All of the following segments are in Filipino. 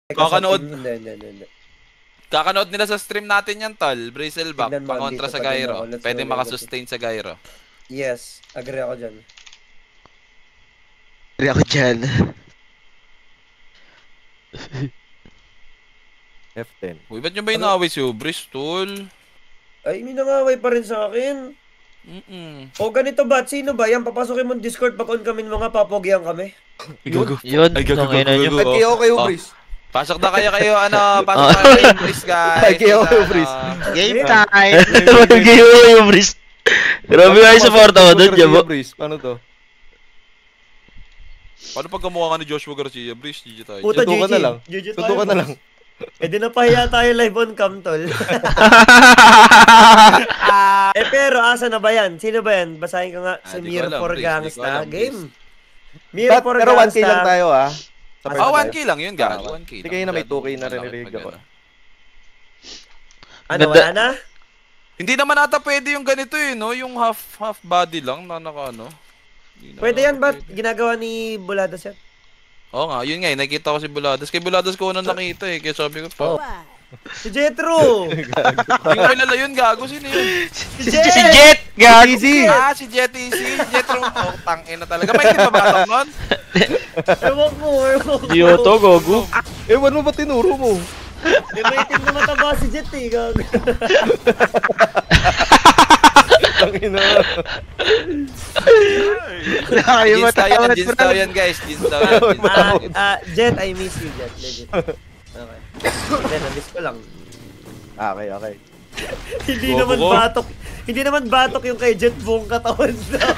Kakanood. Hindi. Kakanood nila sa stream natin yan, tol. Brazelback, Tignan mo, pangontra dito sa pa din gyro. ako. Let's Pwede go, makasustain sa gyro. Yes, agree ako dyan. Agree ako dyan. F10. Uy, ba't nyo ba inaaway si Ubris, tol? Ay, may nangaway pa rin sa akin. O ganito ba? Sino ba? Yan, papasukin mo Discord pag on kami mga papogyan kami. Gago. Yun, Ay, gago, tangina nyo. gago. Ay, kayo, Ubris. Pasok na kayo, pasok na kayo, Ubris, guys. Ay, kayo, Ubris. Game time! Game yung Ubris. Grabe nga yung support ako doon, Jabo. Ubris, paano to? Paano pag gumawa ka ni Joshua Garcia, Ubris, GG tayo. Puta, Sundukan GG. na lang. GG tayo, Sundukan na lang. Eh di napahiya tayo live on cam, tol. Pero asa na ba yan? Sino ba yan? Basahin ko nga si di ko Mir alam, for please, di ko Gangsta. alam, Game. Mir for Pero 1K Gangsta. lang tayo, ah. Sa first 1K live. lang yun, gago. 1K lang. Hindi kayo na may 2K na rin ako. Ano, wala na? Hindi naman ata pwede yung ganito eh, no? Yung half body lang na naka ano. Pwede yan ba? Ginagawa ni Buladas yan? Oo nga, yun nga eh. Nakikita ko si Buladas. Kay Buladas ko unang nakita eh. Kaya sabi ko, Oh. Si Jetro! Hindi ko kilala yun, gago. Sino yun? Si Si Jet! Gago! Si Jet Easy. Jetro. Oh, tangina talaga. May hindi ba batok nun? Ewan ko. Diyoto, gogo. Ewan mo ba tinuro mo? May rating na mataba si Jet eh. Gago. Tangina. Jeans daw yan, guys. Jeans daw yan. Jet, I miss you, Jet. Legit. Okay. Jet, na-miss ko lang. Okay. Hindi naman batok yung kay Jet buong katawan daw.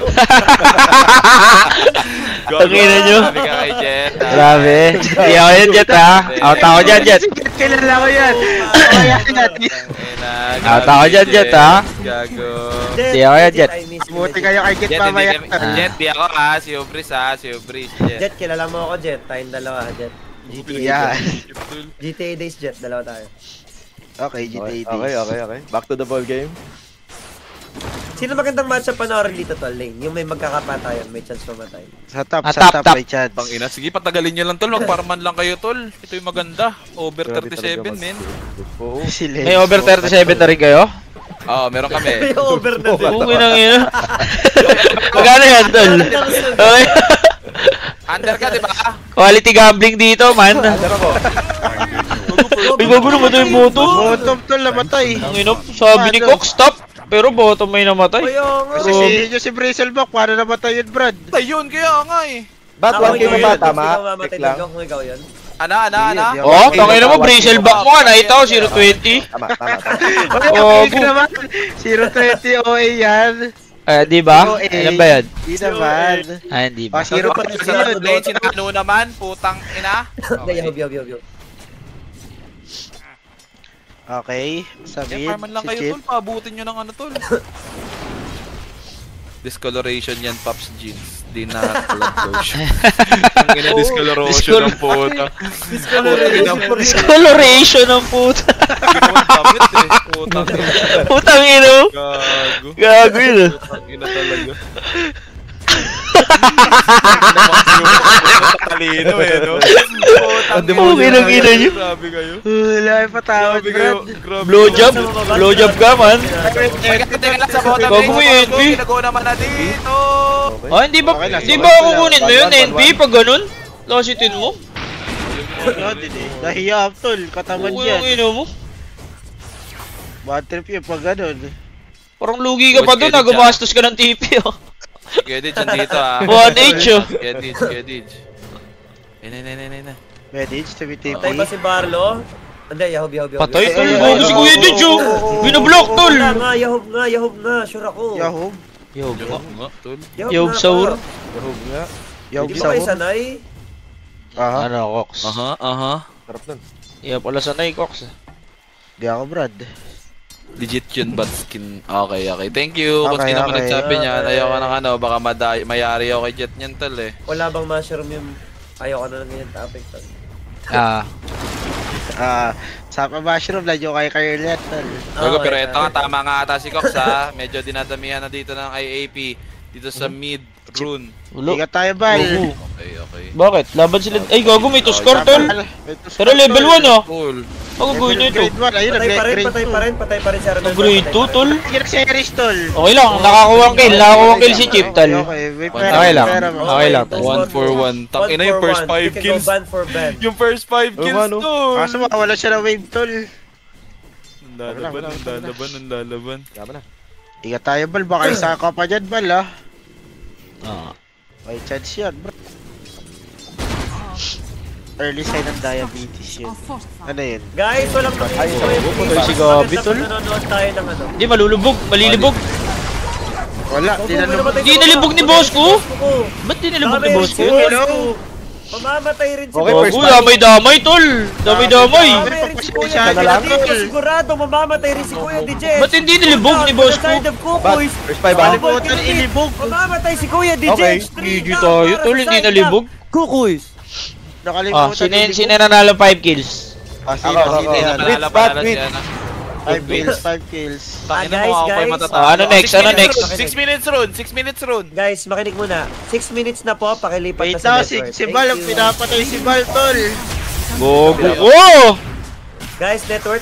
Tangina nyo. Sabi ka kay Jet. Grabe. Hindi ako yan, Jet, ha? Out ako dyan, Jet. Kilala ko yan. Out ako dyan, Jet, ha? Gago. Hindi ako yan, Jet. I miss you. Buti kayo kay Jet Jet, mamaya. Jet, di ako ha. Si Ubris ha. Si Ubris. Jet. Jet, kilala mo ako, Jet. Tayong dalawa, Jet. GTA. Yan. GTA days, Jet. Dalawa tayo. Okay, GTA days. Okay. Back to the ball game. Sino magandang matchup panoorin dito, tol? Lane? Yung may magkakapatayan, may chance mamatay. Sa top, top. may chance. Ina, sige, patagalin nyo lang tol. Magparman lang kayo tol. Ito yung maganda. Over Grabe 37 talaga, men. Oo. Sila. May over 37 na rin kayo? Oo, meron kami. May over na din. Kung ina. Magkano yan, tol? Okay. Under ka, di ba? Quality gambling dito, man. Under ako. May gagulo mo ito yung bottom. Bottom tol namatay. Ang inop, sabi ni Cox, stop. Pero bottom may namatay. Kaya nga. Kasi si Brazelback, paano namatay yun, Brad? Ayun, kaya nga eh. Ba't 1K mo ba tama? Check lang. Kung ikaw yun. Ana. Oh, tangin mo, Brazelback mo, nakita ko, 020. Tama. Oh, Okay naman. 020 OA yan. Di ba? Oo, Ilan ba yan? Di naman. Hindi ba? Ah, 0 pa rin Sa yun. lane, sinano naman, putang ina. Yahob. Okay, sabihin. Farman lang si kayo Chip. tol, paabutin nyo ng ano tol. Discoloration yan, Pops Jeans. Di na blood lotion. Ang ina discoloration ng puta. Discoloration ng puta. Putang ino. Gago. Gago yun. Putang ina talaga. Talino eh, no? Putang ina nyo. Grabe kayo. Wala yung patawad, Grabe kayo. Brad. Grabe Blowjob? Blowjob ka, man. Teka lang sa bottom Gago mo yung NP. Ginagawa naman na dito. Ah, hindi ba kukunin mo yun, NP, pag ganun? Lositin mo? Ano, nahiya tol, kataman Ang yan. ino mo. Bad trip yun pag ganun. Parang lugi ka pa doon, gumastos ka ng TP, oh. Gedage dito ah. 1H, oh. Gedage. Ina. Medage, tumitipi. Patay ba si Barlo? Hindi, Yahob. Patay, tol. Gago si Kuya Didge, oh. Binablock, tol. Yahob nga. Sure ako. Yahoo. Yob. Nga, tol. Yob Saur. Yahoo nga. Yahoo Hindi ba kayo sa sanay? Aha. Ano, Cox? Aha. Sarap nun. Iya pala sanay, Cox. Di ako, Brad. Legit yun, but skin. Okay. Thank you. Kung Okay, sino man okay. nagsabi niyan, ayoko ng ano, baka mayari ako kay Jet niyan, tol eh. Wala bang mushroom yung... Ayoko na lang ganyan topic, tol. Sa mushroom, ladyo kay Carlet, tol. Bago, pero ito nga, tama nga ata si Cox ha. Medyo dinadamihan na dito ng IAP. Dito sa mid rune. Ulo. Ingat tayo, Bal. Okay. Bakit? Laban sila... Ay, gago, may to score, tol. Pero level 1, oh. Cool. Ako gawin nyo ito. Grade 1, ayun, Patay pa rin si Armel. Grade 2, tol. Nag-series, tol. Okay lang, nakakuha ang kill si Chip, tol. Okay, may pera. Okay lang, pera mo. okay lang, tol. 1 for 1. Tangina yung first 5 kills. Ban for ban. Yung first 5 kills, ano? tol. Kaso makawala siya ng wave, tol. Lalaban. Yaman na. Ingat tayo, Bal. Baka isa ka pa dyan, Bal, ah. Ah. May chance yan, bro. Early sign ng diabetes yun. Ano yun? Guys, walang putol si Gabi, tol. Nanonood tayo ng ano. Hindi, malulubog, malilibog. Wala, Di nalibog ni boss ko. Ba't di nalibog ni boss ko? Hello? Mamamatay rin si Okay, Boss. first Gago, damay-damay, tol. Damay-damay. Mamamatay rin si Kuya DJ. Sigurado, mamamatay rin si Kuya DJ. Ba't hindi nilibog ni boss ko? But, first 5 ah. Kalimutan ilibog. Mamamatay si Kuya DJ. Okay, Gigi tayo, tol. Hindi nalibog. Kukuys. Ah, sino nanalo 5 kills? Sino? Wait. 5 kills, 5 kills. Tangina guys, mo ako guys. matatalo. Ano next? Ano next? 6 minutes run, 6 minutes run. Guys, makinig muna. 6 minutes na po, pakilipat Wait na na, sa network. si Bal, ang pinapatay si Bal, tol. Gogo. Oh! Guys, network.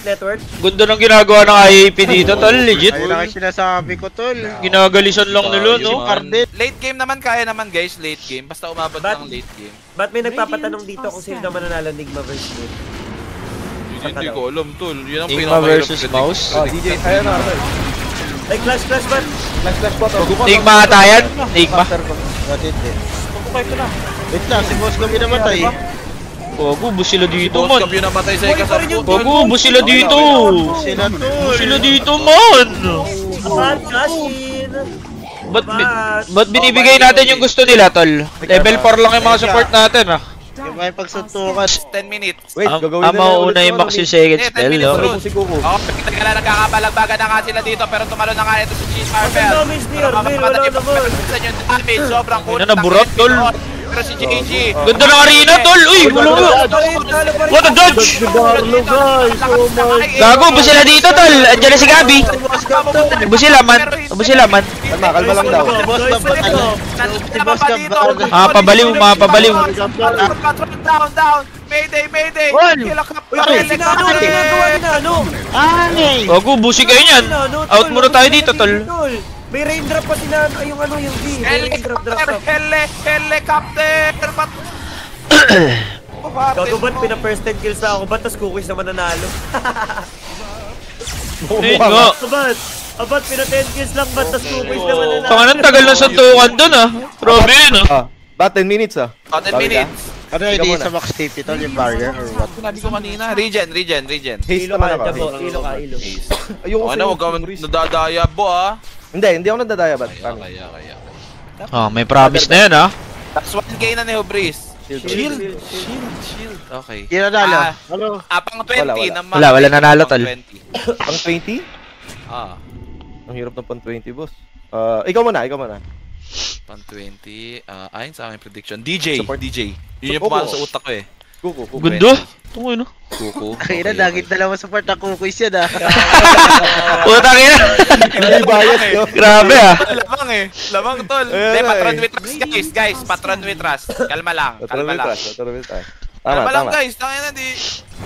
Ganda ng ginagawa ng IAP dito, tol. Legit. Ayun lang ang sinasabi ko, tol. Ginagalisan lang nila, no? Late game naman kaya naman guys, late game. Basta umabot ng late game. Ba't may nagpapatanong dito kung sino naman nanalo Nigma versus Moon? Hindi ko alam, tol. Yun ang Nigma pinaka-hirap versus predict. Mouse. Oh, DJ, ayan na. Ay, clash ba? Flash po to. Nigma ata yan? Nigma. Wait lang, si Boss Gabi namatay. Gogo, bus sila dito, Boss man. Cup yung namatay sa ikasampu. Gogo, bus sila dito. Sila, tol. Bus sila dito, man. Apat, clash in! Ba't binibigay natin yung gusto nila, tol? Level 4 lang yung mga support natin, ah. Yung may pagsuntukan. 10 minutes. Wait, gagawin na mauna yung max yung second Eh, 10 spell, minutes no? run. Si Kuko. Oo, teka lang, nagkakabalagbagan na nga sila dito, pero tumalo na nga ito si Cheese Marvel. Ang damage ni Armel, wala naman. Yung damage, sobrang Ina na, burat, tol. Pero si JG. Ganda ng arena, tol! Uy, bulugo! What a dodge! Gago, bus sila dito, tol! Andiyan na si Gabi! Bus sila, man! Bus sila, man! Kalma lang daw. Mga pabaliw, mga pabaliw! Down! Mayday! Ginagawa nila, ano? Ay! Gago, busi kayo niyan! Out muna tayo dito, tol! May raindrop pa sila, yung ano, yung V. May raindrop drop. Helicopter! Gago ba't pina-first 10 kills na ako? Ba't tas Cookies naman nanalo? Ayun nga! Ba't pina-10 kills lang? Ba't tas Cookies naman nanalo? Tangan tagal ng suntukan dun, ah! Grabe yun, ah! Ah, ba 10 minutes ah. 10 minutes. Ano hindi sa Max TP, tol? Yung barrier or what? Sinabi ko kanina. Regen. Haste Ilo naman ka, ako. ilo ka. Ayoko Ano, huwag ka nadadaya, bo ah. Hindi ako nadadaya ba? Kaya. Oh, may promise na yan, ah! That's 1K na ni Hubris. Shield. Okay. Kinadalo. Ano? Pang 20 Wala. naman. Wala nanalo, tol. Pang 20? Ang hirap ng pang 20, boss. Ikaw muna. Pang 20. Ayon sa aking prediction. DJ. Support. DJ. Yun yung pumasok sa utak ko eh. Kuko. Ganda! Tungo yun, ah! Kuko. Kaya na, dagit dalawa support na Kukuis yan, ah. Putang ina! Hindi bias yo. Grabe, ah! Lamang tol. Hindi, patron with trust guys. Patron with trust. Kalma lang. Tama. Kalma lang guys. Tangina di.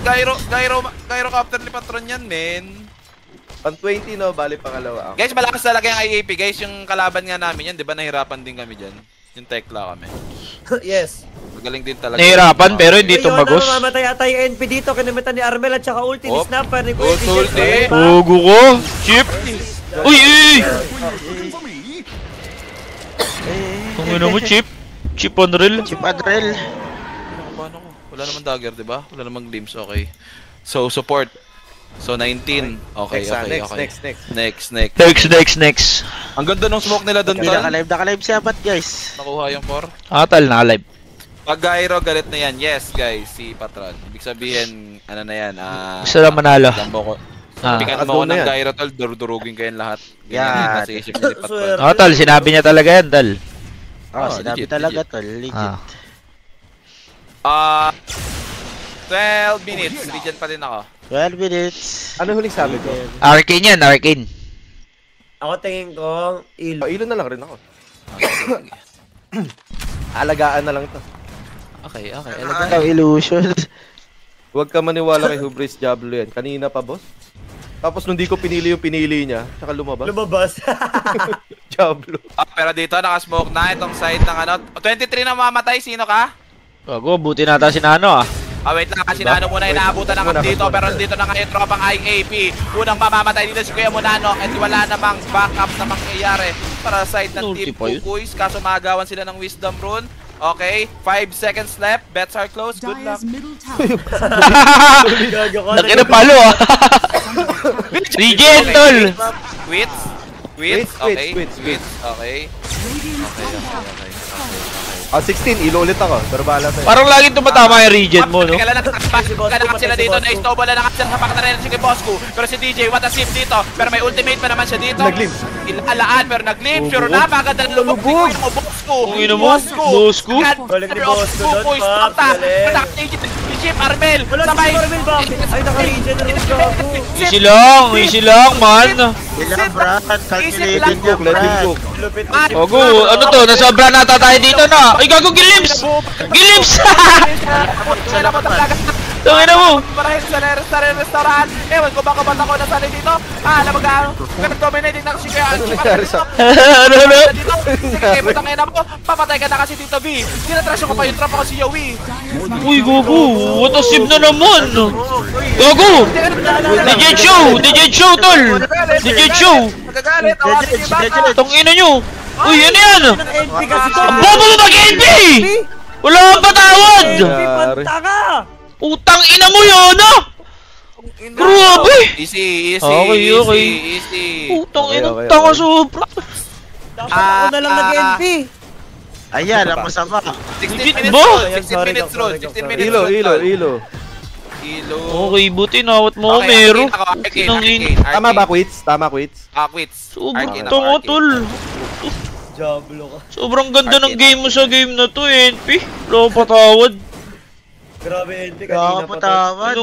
Gyro captain ni patron yan, men. Pang 20 no, bali pangalawa ako. Guys, malakas talaga yung IAP. Guys, yung kalaban nga namin yan, di ba nahirapan din kami dyan? Yung tekla kami. Yes. Magaling din talaga. Nahirapan pero hindi Ayun, tumagos. mamatay ata yung NP dito. Kinamitan ni Armel at saka ulti ni Oh. Snapper ni Oh, ulti. Pugo ko! Chip! Uy! Tungin mo, Chip! Chip on reel! Chip Adrel. Paano ko? Wala namang dagger, di ba? Wala namang glimpse, okay. So, support. So, 19. Okay. Next! Ang ganda ng smoke nila doon, tol. Nakalive siya, ba't guys? Nakuha yung 4. Tal, naka-live. Pag gyro, galit na yan. Yes, guys, si Patron. Ibig sabihin, ano na yan, Gusto lang manalo. Lambo ko. Ah. Pikan mo ko Doon na ng yan. gyro, tol. Durugin kayo lahat. Yan. Ganyan nasa isip ni Patron. Tal, sinabi niya talaga yan, Tal. Sinabi legit, talaga, legit. tol. Legit. 12 minutes. Regen pa din ako. 12 minutes. Ano huling sabi ko? Arcane yan, Arcane. Ako tingin ko, ilo. Ilo na lang rin ako. Alagaan na lang ito. Okay. Ang illusion. Huwag ka maniwala kay Hubris Diablo yan. Kanina pa, boss. Tapos nung di ko pinili yung pinili niya, tsaka lumabas. Diablo. Pero dito naka-smoke na itong side ng ano. 23 na mamatay, sino ka? Gago, buti nata si Nano ah. Wait lang, kasi Nano muna inaabutan ng dito, pero dito na ngayon tropang IAP. Unang mamamatay dito si Kuya Munano at wala namang backup na mangyayari para sa side ng Team Kukuys. Kaso magawan sila ng Wisdom Rune. Okay, 5 seconds left. Bets are closed. Good luck. Nakina palo ah. Regen, tol. Quits. Okay. Okay. 16, ilo ulit ako. Pero bahala tayo. Parang laging tumatama yung regen mo, no? Kailan na sila dito, na-snowball na nakasira sa pakatarin si Bosco. Pero si DJ, what a sip dito. Pero may ultimate pa naman siya dito. Nag-glimpse. Ilalaan, pero nag-glimpse. Sure na, magandang lumubog. Bosco. Kung ino mo, Bosco. Galing ni Bosco doon, Pop. Galing. Chip Armel. Wala si Armel, bakit? Ay, naka-regen na rin gago. Easy lang, man. Ilang Brad, calculated Cook, yung let him Brad. cook. Gago, ano to? Nasobra nata tayo dito na. Ay, gago, gilims! Gilims! Tungin na mo! Marahil sa restaurant. Ewan ko baka ba't ako nasali dito. Alam mo gaano. Dominating na kasi kaya. Ano? Dito. Sige, putang ina mo. Papatay ka na kasi dito, B. Tinatrasyo ko pa yung tropa ko si Yowie. Uy, gago! What a sip na naman! Gago! DJ Show, tol! DJ Show! Nagagalit. Awagin yung baka. Tungin na nyo! Uy, ano yan? NP kasi to. Ang bobo na mag-NP! Wala kang patawad! NP, panta ka! Utang ina mo yun, ah! Grabe! Easy. Okay. Utang ina, tanga sobra. Dapat ako na lang nag-NP. Ayan, ang masama. 16 Legit minutes ba? roll. 16 minutes roll. 16 minutes roll. Ilo. Okay, buti nawat mo, Mero. Arcane. Tama ba, Quits? Quits. Sobrang tanga, tol. Diablo ka. Sobrang ganda ng game mo sa game na to, NP. Wala kang patawad. Grabe, NP. Kaya patawad.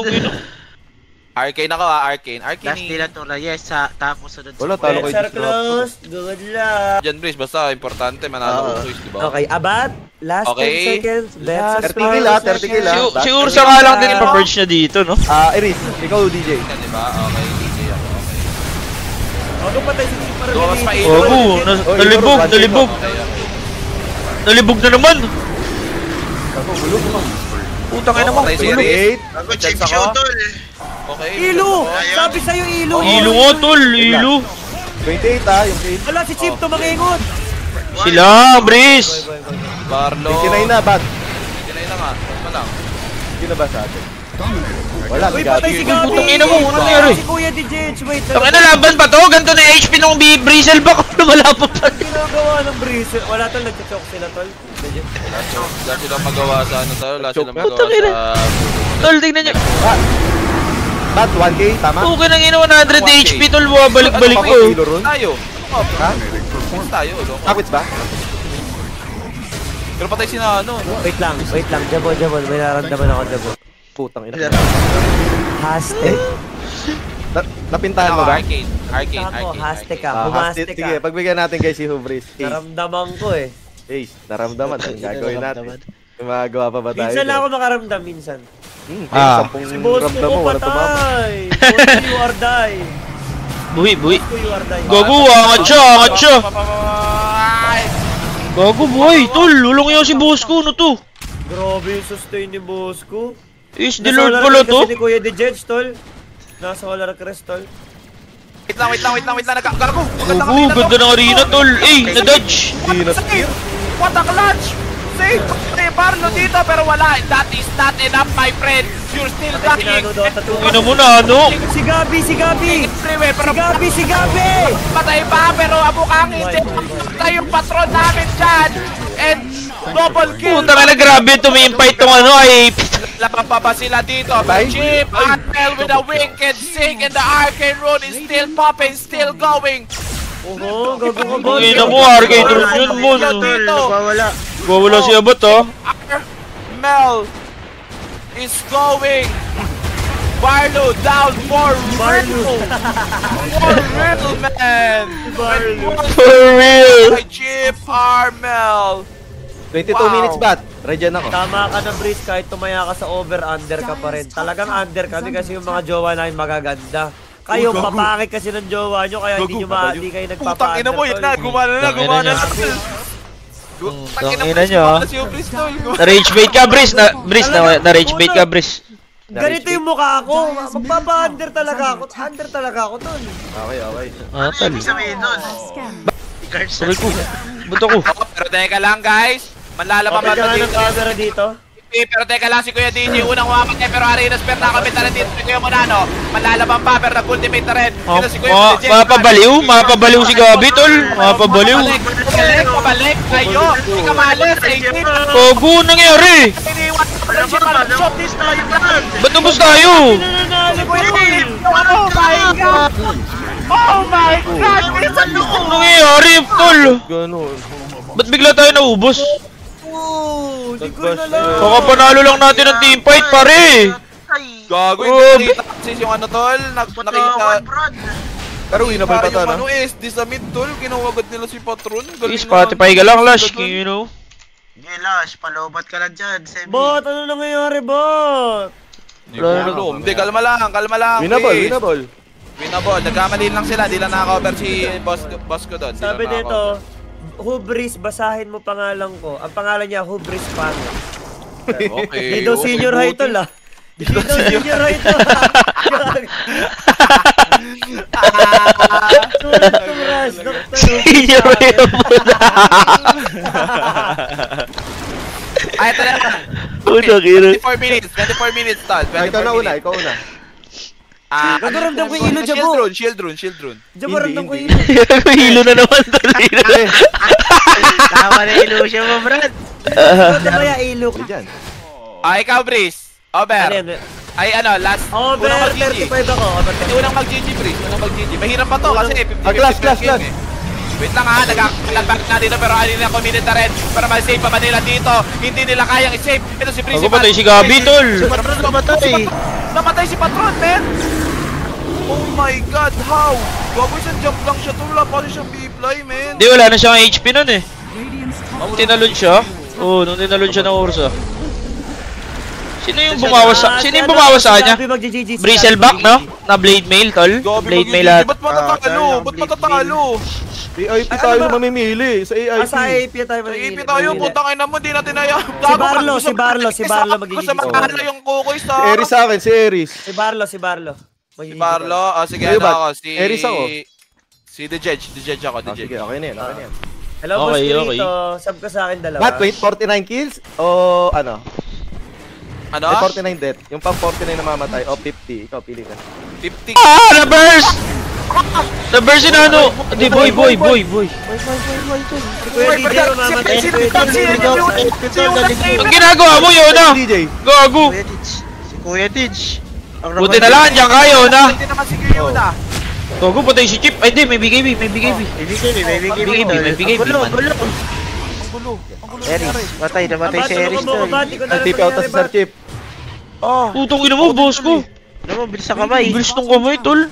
Arcane ako Arcane. Last nila to Reyes, tapos sunod. Wala, talo kayo. Sir Close, good luck. Diyan, Breeze, basta importante manalo ko Swiss, diba? Okay, Abat, last 10 seconds. Bets 30 kill ah, 30 kill ah. Si Ursa nga lang din ipa-purge niya dito, no? Iris, ikaw DJ. Diba? Okay, DJ ako. Ako patay si Chip para Dumas pa ilo. Ogo, nalibog. Nalibog na naman. Putang ina mo. Okay, Ilo. Ako chip show tol. Okay. Ilo! Sabi sa'yo, Ilo! Ilo nga, tol. Ilo. 28 ah, yung kill. Wala si Chip, tumakingot! Sila, Breeze. Barlo. 29 na, bad. 29 na nga. Ano lang? Hindi na ba sa atin? Wala, Uy, si patay si Gabi. Gabi! Putang ina mo, ano nangyari? Si Kuya DJ, wait. Tangin na laban ba to? Ganto na HP nung Breezel ba? Wala pa pa. Ginagawa ng Breeze. Wala tol, nagchachok sila tol. Wala silang magawa sa ano tayo. Wala silang magawa Putang ina. sa... Tol, tingnan nyo. Bad, 1k, tama? Okay nang ina 100 HP, tol. Balik-balik ko. Kilo run? Tayo. Ha? Tayo. Quits ba? Pero patay si Nano. Wait lang. Jabon. May naramdaman ako, Jabon. Putang ina. Hashtag. Napintahan mo ba? Arcane. Hashtag ka. Ah, Humastek sige, ka. pagbigyan natin guys si Hubris. Naramdaman ko eh. Ace, naramdaman. Ang gagawin natin. May magagawa pa ba tayo? Minsan lang ako makaramdam, minsan. Sampung Si Boss ramdam ko mo, wala tumama. patay! Boss you are die! Buhi. Boss ko you are die! Gago, angat siya. Gago, buhay. Tol, ulong yun si boss ko. Ano to? Grabe yung sustain ni Boss ko. Is the Lord pala to? Kasi ni Kuya DJ, tol. Nasa Solar Crest, tol. Wait lang. Gago. Gago, ganda ng arena, tol. Na-dodge. What a clutch! Save ni Barlo dito pero wala. That is not enough, my friend. You're still dying. Ina mo na, ano? Si Gabi! Freeway, pero Si Gabi! patay pa pero abukang hindi. Patay yung patron namin dyan. And double kill. Puta ka na, grabe. Tumimpay tong ano ay... Laban pa ba sila dito? Chip Atmel with a wicked sing and the Arcane Rune is still popping, still going. Oho, gago ka ba? Ina mo, Arcane Rune yun mo. Wala. Wala si Abot, ha? Mel is going. Barlo down for real. For real, man. Barlo. For real. Chip Armel. 22 minutes bat. Regen ako. Tama ka na, Breeze, kahit tumaya ka sa over-under ka pa rin. Talagang under kami kasi yung mga jowa namin magaganda. Kayo, papakit kasi ng jowa nyo, kaya hindi kayo nagpapa-under. Putang ina mo, yun na, gumana na. Tangina nyo, ah. Si Breeze, tol. Na-rage bait ka, Breeze. Na-rage bait ka, Breeze. Ganito yung mukha ko. Magpapa-under talaga ako. Under talaga ako, tol. Okay. Ah, tal. Sabihin nun. Sabay ko. Buto ko. Pero teka lang, guys. Manlalaban Okay pa ka nga ng dito. camera dito. Pero teka lang, si Kuya DJ, unang umamatay, pero Arena Spare nakamit na rin dito si Kuya Monano. Manlalaban pa, pero nag-ultimate na rin. Dito si Kuya DJ. Mapabaliw si Gabi, tol. Mapabaliw. Pabalik, kayo. Hindi ka malas, 18. Gogo, nangyari. Iniwan ko na siya, shot this tayo yan. Ba't ubos tayo? Si Kuya DJ, oh my God. Oh my God, minsan Anong mo. nangyayari, tol? Ganun. Ba't bigla tayo naubos? Di ko na lang. Baka panalo lang natin ng team fight, pare. Gago, Oh, hindi nakita kasi yung ano, tol. Nakita. Pero winnable pa to, Yung no? ano SD sa mid, tol. Ginawagad nila si Patron. Galing Spotify ka lang, Lash. You know? Gilash, palobat ka lang dyan, Semi. Bot, ano nangyayari, bot? Hindi, kalma lang. Winnable. Winnable. Nagkamali lang sila. Di lang naka-cover si boss ko doon. Sabi dito, Hubris, basahin mo pangalan ko. Ang pangalan niya, Hubris Pang. Okay. Dito senior high tol, ah. Dito senior high tol. Sulat kong Ras, Dr. Senior yung puta. Ay, ito na. Puta, kira. 24 minutes, tol. Ikaw na una. Nagaramdam ko yung ilo, Jabo. Shield rune. Diyan ba ramdam ko yung ilo? Hilo na naman, tol. Tama na illusion mo, Brad. Ano ba yung ilo? Diyan. Ikaw, Breeze. Over. Ano yan? Ay, last. Over Unang mag-GG. 35 ako. Over 35. Unang mag-GG, Breeze. Unang mag-GG. Mahirap pa to kasi 50-50 Clash. game, eh. Wait lang ha, nag-back na dito pero ano nila committed na rin. Pero ma-save pa ba nila dito? Hindi nila kayang i-save. Ito si Breeze. Ako patay si Gabi, tol. Patron namatay. Namatay si Patron, man! Oh my God, how? Gago, isang jump lang siya. Wala pa rin siyang B-fly, man. Hindi, wala na siyang HP nun eh. Nung tinalon siya. Oo, nung tinalon siya ng Ursa. Sino yung bumawas sa kanya? Bristleback, no? Na blade mail, tol. Gabi, Blade mail mag-GG. at... Ba't matatalo? Ba't matatalo? AIP tayo na mamimili. Sa AIP. Sa AIP tayo Sa maningil. IP tayo, putang ina mo, di natin ayaw. Si Barlo magiging Gusto makahalo yung kukoy Si sa... Eris sa akin, si Eris. Si Barlo. Si Barlo, sige, Kayo ano ba? ako, si... Eris ako. Si The Judge ako, The Sige, Judge. okay na yan. Hello, boss Okay. Kirito. Sub ka sa akin dalawa. Matt, wait, 49 kills? O ano? Ano? May 49 death. Yung pang 49 na mamatay. O 50. Ikaw, pili ka. 50. Ah! Na-burst! Na-burst si Nano! Hindi, boy. Kuya DJ, mamamatay. Ang ginagawa mo, Yona! DJ. Gago! Kuya Tidge. Si Kuya Tidge. Buti na lang, andyan ka, Yona! Hindi naman si Kyuna. Gago, patay si Chip. Ay, hindi, may BKB. May bigay. Gulo. Eris, matay si Eris tol. Antipi out sa Sir Chip. Oh, Putong ina mo, boss ko. ano mo, bilis sa kamay. Bilis nung kamay, tol.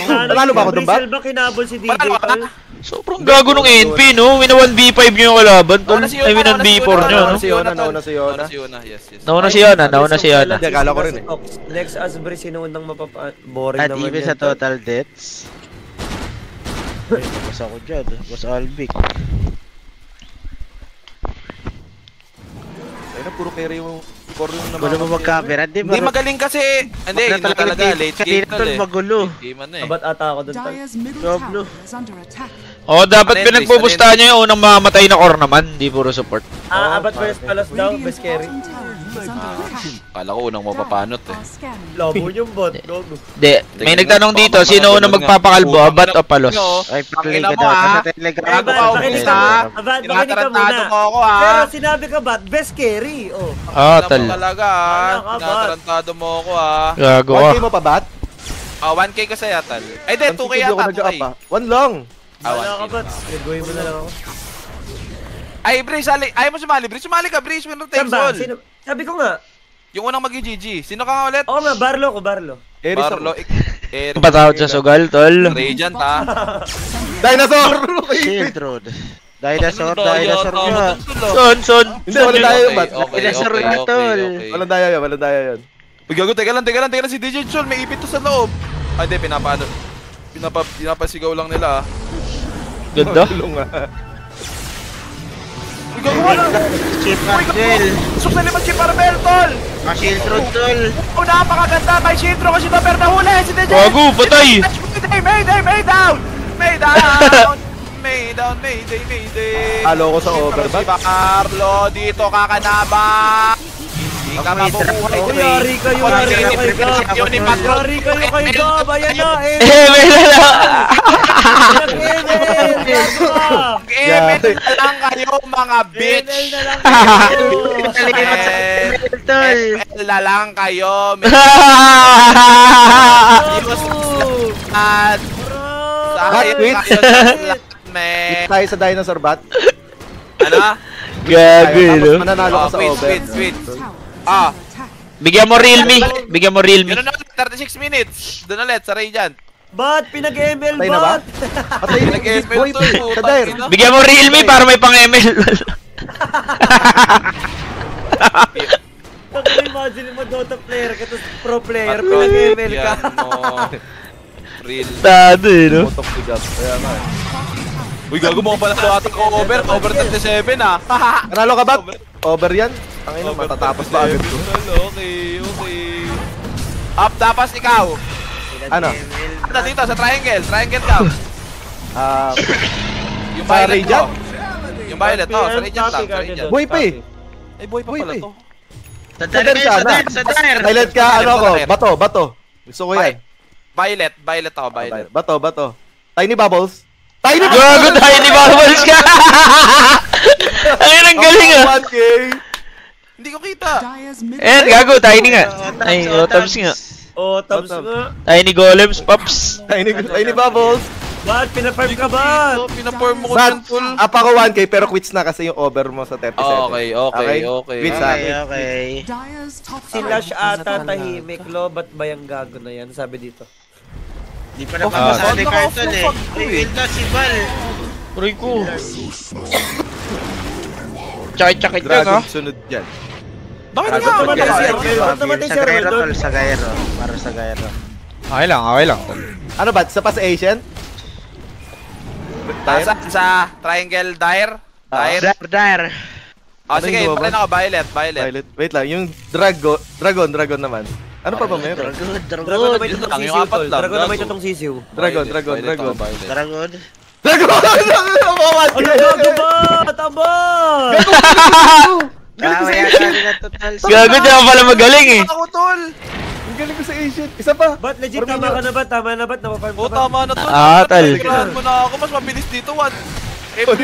Nanalo ba ako dun ba? Brisel ba kinabol si DJ, Panalo ka? tol? Sobrang gago nung NP, no? Wina 1v5 nyo yung kalaban, tol. Ay, wina 1v4 nyo, no? Nauna si Yona. Yes. Nauna si Yana. Hindi, akala ko rin eh. Next Asbury, sino unang boring At naman even yan, sa tol. total deaths. Ay, nabas ako dyan. Boss Albic. Ayun na, puro carry yung core yung Gulo mo mag-camera, di ba? Hindi magaling kasi. Hindi talaga late game tol eh. Magulo. Game ano eh. Abat ata ako dun, tol. Doblo. Oo, dapat pinagpupustahan nyo yung unang mamatay na core naman. Di puro support. Abat first palas daw, best carry. Kala ko unang mapapanot eh. Labo yung bot, gogo. Di, may nagtanong dito, sino unang magpapakalbo, abat o palos? Ay, play Ang ina ka mo, daw. ha? Sa Telegram. Bago ka umalis, ha? Abat, makinig ka Tinatarantado muna. mo ako, ha? Pero sinabi ka ba, best carry, oh. Ah, Alam tal. mo talaga ha. Wala ka, Tinatarantado mo ako ha. Gago 1K ka. mo pa, Bat? 1k ka sa yatal. Ay, di, 2k yata. 2k. 1 lang. Wala ka ba? Gagawin mo na lang ako. Ay, Breeze, sali. Ayaw mo sumali, Breeze. Sumali ka, Breeze. Winner takes Saan ba? all. Sino? Sabi ko nga. Yung unang mag-GG. Sino ka nga ulit? Oo nga, Barlo ko, Barlo. Eris Barlo. ako. Eric. Patawad sa sugal, tol. Radiant ha. Dinosaur! Shield Road. Dinosaur nga. Son. Hindi, wala tayo yung bat. Dinosaur nga, tol. Walang daya yun. Uy, gago, teka lang si DJ Chol, may ipit to sa loob. Ay, hindi, pinapasigaw lang nila. Ganda. Tulong nga. Uy, gago, wala. Chip Uy, gago, Marcel. susok na naman si Parmel, tol. Shield Road, tol. Oh, napakaganda, may shintro kasi Topper na huli, si DJ. Gago, patay. Mayday. Halo ko sa overbat. Si Carlo, dito kakanaba. Hindi ka mabubuhay. Yari kayo kay Gab. Yari kayo kay Gab. Ayan na, May lala. Mag-email na lang kayo, mga bitch. Email na lang kayo. Hot tweets. Me. Tayo sa dinosaur bat. Ano? Gago, no? Mananalo ka sa over. Tweet. Ah. Bigyan mo Realme. Yun na, 36 minutes. Doon ulit, sa Radiant. Ba't? Pinag-ML Patay na ba? ba't? Patay na Nag-email boy, to, pre. putang Sa dire. ina. Bigyan mo Realme para may pang-ML. Imagine mo Dota player ka, tapos pro player, pinag-ML ka. Yan mo. Real. Tado, no? Motok si Gab. Kaya nga. Uy, gago mo pala sa ating over 37 ah. Nanalo ka ba? Over yan? Ang ina, matatapos ba agad to? Okay. Up, tapos ikaw. Ano? Ano dito, sa triangle ka. Yung Sa violet Radiant? ko. Yung violet, sa Radiant lang, sa Radiant. Boy pa eh. Ay, boy pa Boy pala pa eh. to. Sa dire kayo, sa dire. Silent ka, ano ako? Bato. Gusto ko yan. Violet ako, violet. Bato. Tiny bubbles. Gago, Tiny Bubbles ka! Ang galing ah. 1K. Hindi ko kita. Ayan, gago, Tiny nga. Ay, Toms nga. Oh, Toms nga. Tiny Golems, Pops. Tiny bubbles. Ba't? Pinafarm ka ba? Pinaform mo ko But, dyan full. up ako 1K pero quits na kasi yung over mo sa 37. Okay. Quits ha. Okay. Sila siya ata tahimik, lo. Ba't ba yung gago na yan? Sabi dito. Di pa napapasali kayo, tol eh. Naka-off Ay, wait na si Val. Uray ko. Tsakit-tsakit yan, ha? Dragon sunod dyan. Bakit Ba't nga? namatay si Armel? Ba't namatay si Sa Armel Gairo, doon? tol. Sa Gairo. Para sa Gairo. Okay lang. Ano ba? Sa pas Asian? Sa triangle dire? Dire. Oh, Ano sige, yung pala ako, violet. Violet. Wait lang, yung dragon naman. Ano pa ba meron? Dragon na may Yun tutong lang, yung sisiw, apat tol. lang, Dragon na may gago. tutong sisiw. Dragon. Dragon. Dragon! Ano gago ba? Tama! Kaya na total. Gago, di ako pala magaling eh. Ako, tol! Ang galing ko sa Asian. Isa pa. Ba't legit tama ka na ba? Tama na ba't? Napafarm Oo, ka ba? tama na, tol. Tal. Tirahan mo na ako, mas mabilis dito, one. Ang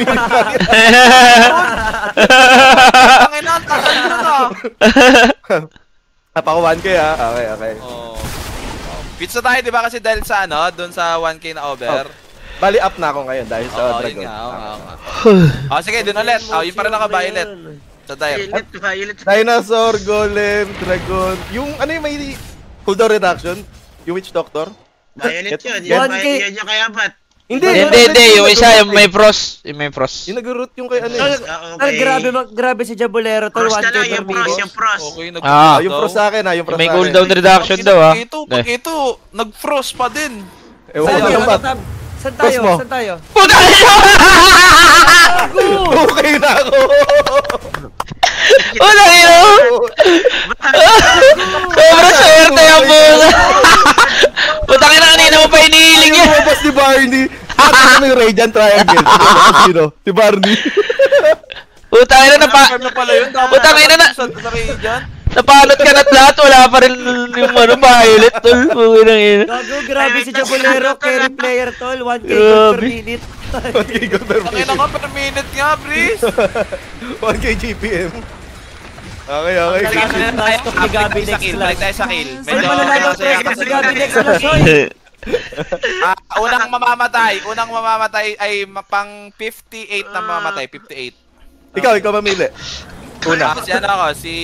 ina, ang tagal mo na. Up ako 1K ha. Okay. Oh. Pizza tayo, di ba? Kasi dahil sa doon sa 1K na over. Bali up na ako ngayon dahil sa Oo, yun dragon. nga, oo nga. Oh, sige, doon ulit. Oh, yun pa rin naka-violet. Sa dire. Violet. Dinosaur, golem, dragon. Yung ano yung may cooldown reduction? Yung witch doctor? Violet yun. Yan, Yan yung kaya ba't? Hindi. Yung isa, yung may frost. Yung may frost. Yung nag-root yung kay ano Tol, eh. tol, grabe si Jabulero, tol. Frost 1K na lang, per yung frost, minute. yung frost. Okay, Ah, Yung pros sa akin ha, yung pros May sa akin. cooldown reduction daw, ah. Pag ito, nag-frost pa din. Ewan Saan ko tayo? lang ba? Saan tayo? Boss mo. Saan tayo? Puta ka na! Okay na ako! Puta ka na! Sobrang swerte yung puta! Puta ka na, kanina mo pa inihiling yan! Lumabas ni Barney! At ano yung Radiant Triangle? Sino? Si Barney. Puta ka na, Farm na pala yun. Puta ka na! Sa dyan. Napanot ka na't lahat, wala pa rin yung violet, tol. Puta ng ina. Gago, grabe si Jabulero, carry player, tol. 1K Grabe. per minute. 1K gold per Ang ina minute. ka per minute nga, Breeze. 1K GPM. Okay. Last talk ni Gabi next Balik tayo class. sa kill. Ay, Medyo mananalo masaya press ka si sa Gabi next class, oy. Unang mamamatay ay pang 58 na mamamatay, 58. Ikaw mamili. Una. Si ano ako, si...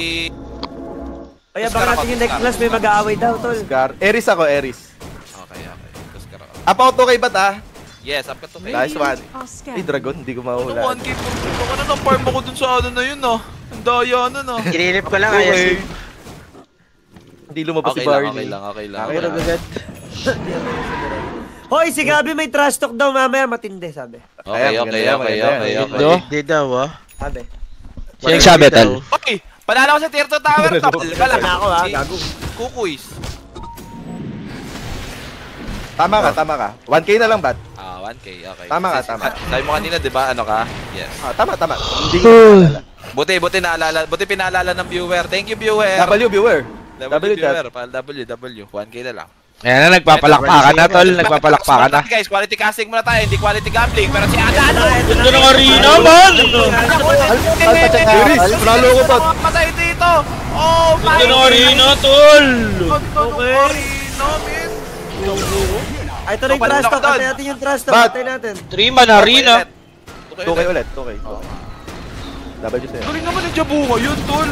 Kaya baka natin yung next class may mag-aaway daw, tol. Scar. Aries ako, Aries. Okay. Tapos karo. Apa ko to kay Bata. Yes, up ka to. Nice one. Ay, Dragon, hindi ko Ano, mahula. 1K po. Ano nang farm ako dun sa ano na yun, no? Ang daya na, no? Ginilip ko lang, Okay. ayos. Hindi lumabas si Okay lang, Barney. okay lang, okay lang. Pero agad. Hoy, si Gabi may trash talk daw mamaya, matindi, sabi. Okay, okay, okay, okay, okay. Do? Di daw ah. Sabi. Sino nagsabi, tol? Okay, panalo ko sa tier 2 tower, tol. Wala na ako, ha, gago. Kukuis. Tama ka. 1K na lang, Bat. 1K, okay. Tama ka, Kasi tama. Sabi mo kanina, di ba, ano ka? Yes. Tama. Hindi ko naalala. Buti naalala, buti pinaalala ng viewer. Thank you, viewer. W, viewer. W chat. viewer, pal W. 1K na lang. Ayan na, nagpapalakpakan na, tol. Nagpapalakpakan na. Guys, quality casting muna tayo, hindi quality gambling. Pero si Agano! Ganda ng arena, man! Iris, panalo ko, Bat. Patay dito! Oh my Ganda ng arena, tol! Ganda ng arena, man! Ay, ito na yung trash talk. Atay natin yung trash talk. Bat. Atay natin. 3-man arena. 2K ulit. W sa'yo. Galing naman yung Jabuha yun, tol!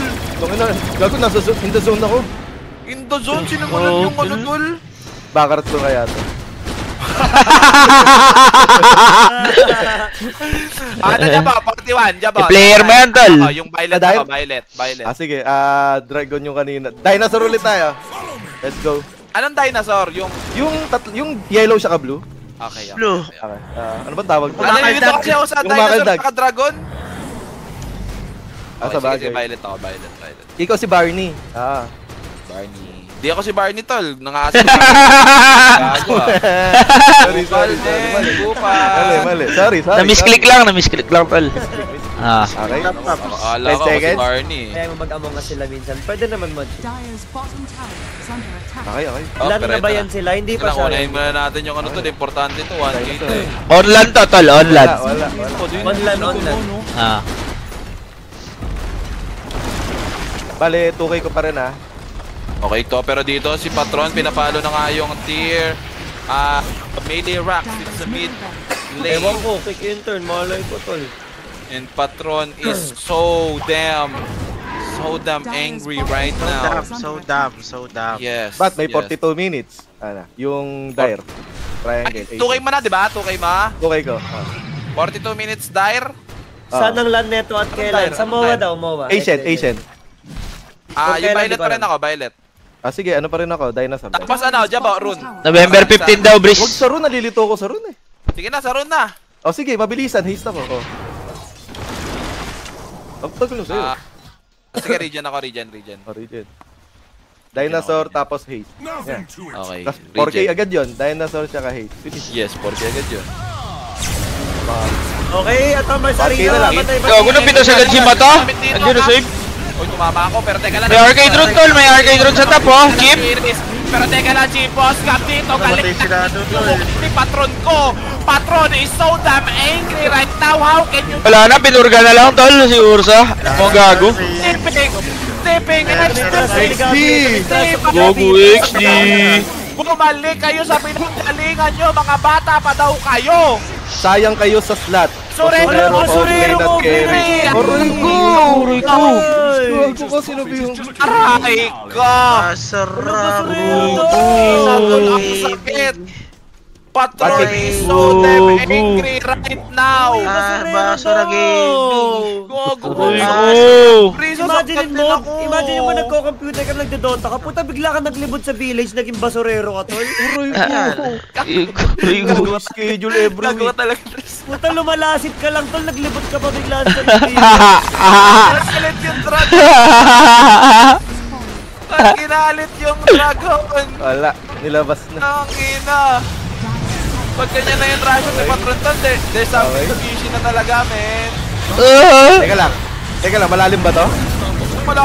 Gago, nasa in the zone ako. In the zone, sinimulan yung ano, tol? Bakarat ko kaya to. Ano dyan ba? 41, dyan ba? I-player mo yan, tol. Yung violet Dahil- ako, violet. Sige. Dragon yung kanina. Dinosaur ulit tayo. Let's go. Anong dinosaur? Yung... Yung yellow siya ka blue. Okay, okay. Blue. Okay. Ano bang tawag? Nalilito kasi ako sa Yung dinosaur makaldag. saka dragon. Sa Okay, sige, bagay. violet ako, violet. Ikaw si Barney. Barney. Di ako si Barney, tol. Nangaasa ko. Gago, ah. Sorry. Mali. Sorry. Na-misclick lang, tol. Okay. Akala 10 ko ako si seconds. Barney. Kaya mo mag-among us sila minsan. Pwede naman mod. Okay. Ilan na ba yan sila? Hindi pa Kailangan unahin siya. muna natin yung ano to. Importante to. 1K to eh. Online to, tol. Online. Wala. Online. Bale, 2K ko pa rin Okay to. Pero dito si Patron. Pinapalo na nga yung tier. Melee Rocks. It's a mid lane. Ewan ko, kick in turn. Malay ko, tol. And Patron is so damn angry right now. So dumb. Yes. But may yes. 42 minutes. Yung dire. Triangle. 2K mo na, di ba? 2K ma? 2K ko. 42 minutes dire. Saan ang land neto at kailan? Sa MOA daw, MOA. Asian. Okay, Yung lang, violet di ko pa rin alam. ako, violet. Sige, ano pa rin ako? Dinosaur. Tapos ano, Jabo, rune. November 15 daw, Huwag Breeze. sa rune, nalilito ko sa rune eh. Sige na, sa rune na. Sige, mabilisan. Haste ako. Tagal na sa'yo. Sige, regen ako, regen. Regen. Dinosaur tapos haste. Yan. Okay, Tapos 4K regen. agad yun. Dinosaur tsaka haste. Finish. Yes, 4K agad yun. Okay, at ang may sarili Okay na lang. Gago na pitas agad si Mata. Andiyan na save. Uy, tumama ako, pero teka lang. May arcade drone, tol. May arcade drone sa top, oh. Chip. Pero teka lang, Chip, boss, cap dito, galit Namatay sila na doon, yung tol. ni patron ko. Patron is so damn angry right now. How can you Wala na, pinurga na lang, tol. Si Ursa. Mga gago. tipping XD! Gogo XD. Bumalik kayo sa pinanggalingan nyo, mga bata pa daw kayo. Sayang kayo sa slot. Surrender mo, Offlane at carry. Aray ko! Aray ko. Gago ko, sino ba yung... Aray ka! Masarap. Ang sakit! Patron is so damn angry right now! Basura gaming. Gogo! Oh. Imagine mo nagko-computer ka, nagdodota ka, puta bigla ka naglibot sa village, naging basurero ka, tol. Gago schedule every Gagawa week. talaga. Puta lumalasit ka lang, tol, naglibot ka pa bigla sa village. Galit yung dragon! Ang ginalit yung dragon! Wala, nilabas na. Ang ina! Pag ganyan na yung dragon ni Patron Ton, there's something fishy na talaga, men. Teka lang, malalim ba to?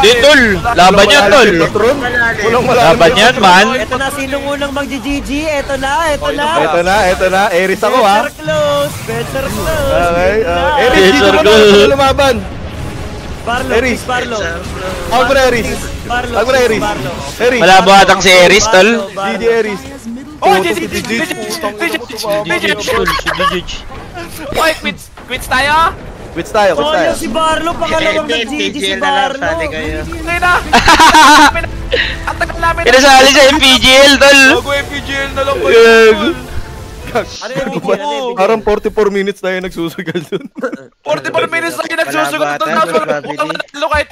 Di, tol. Laban yan, tol. Walang malalim. Laban yan, man. Eto na, sinong unang magji-GG? Eto na. Ito na. Aries ako ha. Better close. Okay. Na. Aries, dito mo na Circle. ako lumaban. Barlo, Aries. Barlo. Ako mo na Aries. Barlo. Ako na Aries. Barlo. Aries. Wala ba atang si Eris, tol? GG Aries. Oh, GG! Oy, quits tayo? Quits tayo. Oh, yung si Barlo, pangalawang nag-GG si PGL na lang, Barlo. sali kayo. Hindi na! Ang tagal namin. Pinasali sa FPGL, tol. Bago FPGL na lang kayo. Gago. Ano yung video? Ano yung video? Parang 44 minutes tayo nagsusugal dun. 44 minutes na yung nagsusugot Wala doon. bata, Tapos wala walang kahit